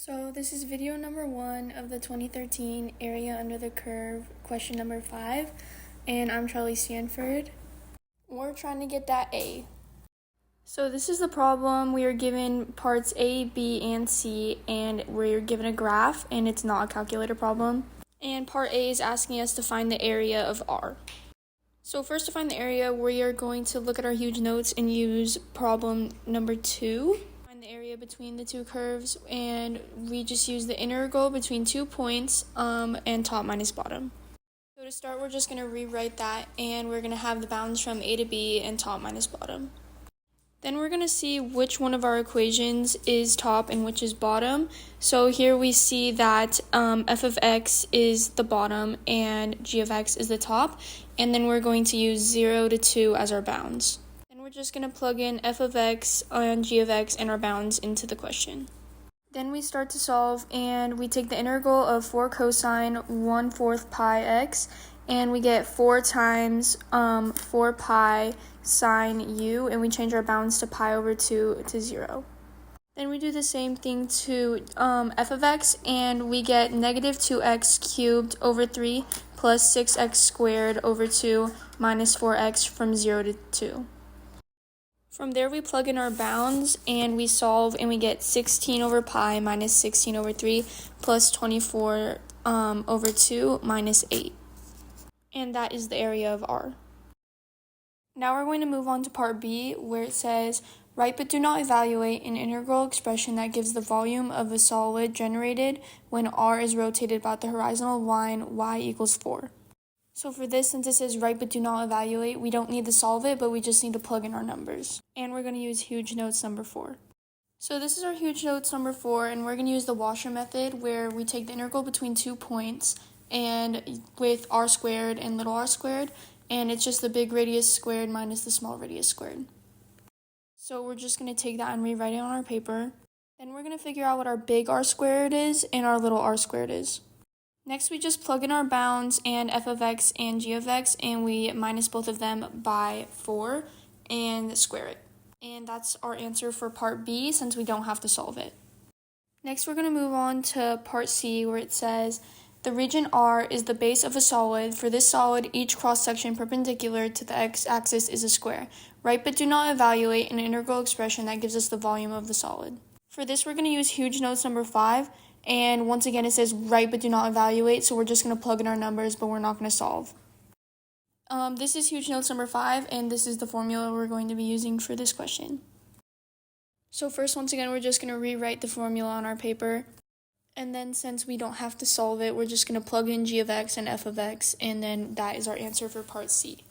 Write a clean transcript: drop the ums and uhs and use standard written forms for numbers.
So this is video number 1 of the 2013 Area Under the Curve question number 5, and I'm Charlie Stanford. We're trying to get that A. So this is the problem. We are given parts A, B, and C, and we're given a graph, and it's not a calculator problem. And part A is asking us to find the area of R. So first, to find the area, we are going to look at our huge notes and use problem number 2. Find the area between the two curves, and we just use the integral between 2 points and top minus bottom. So to start, we're just going to rewrite that, and we're going to have the bounds from A to B and top minus bottom. Then we're going to see which one of our equations is top and which is bottom. So here we see that f of x is the bottom and g of x is the top. And then we're going to use 0 to 2 as our bounds. Then we're just going to plug in f of x and g of x and our bounds into the question. Then we start to solve, and we take the integral of 4 cosine 1/4 pi x, and we get 4 times 4 pi sine u, and we change our bounds to pi over 2 to 0. Then we do the same thing to f of x, and we get negative 2x cubed over 3 plus 6x squared over 2 minus 4x from 0 to 2. From there, we plug in our bounds, and we solve, and we get 16 over pi minus 16 over 3 plus 24 over 2 minus 8. And that is the area of R. Now we're going to move on to part B, where it says, write but do not evaluate an integral expression that gives the volume of a solid generated when R is rotated about the horizontal line y equals 4. So for this, since it says write but do not evaluate, we don't need to solve it, but we just need to plug in our numbers. And we're going to use huge notes number 4. So this is our huge notes number 4, and we're going to use the washer method, where we take the integral between 2 points and with r squared and little r squared, and it's just the big radius squared minus the small radius squared. So we're just going to take that and rewrite it on our paper. Then we're going to figure out what our big r squared is and our little r squared is. Next, we just plug in our bounds and f of x and g of x, and we minus both of them by 4 and square it. And that's our answer for part B, since we don't have to solve it. Next, we're going to move on to part C, where it says, the region R is the base of a solid. For this solid, each cross-section perpendicular to the x-axis is a square. Write but do not evaluate an integral expression that gives us the volume of the solid. For this, we're going to use huge notes number 5. And once again, it says write but do not evaluate, so we're just going to plug in our numbers, but we're not going to solve. This is huge notes number 5, and this is the formula we're going to be using for this question. So first, once again, we're just going to rewrite the formula on our paper. And then since we don't have to solve it, we're just going to plug in g of x and f of x, and then that is our answer for part C.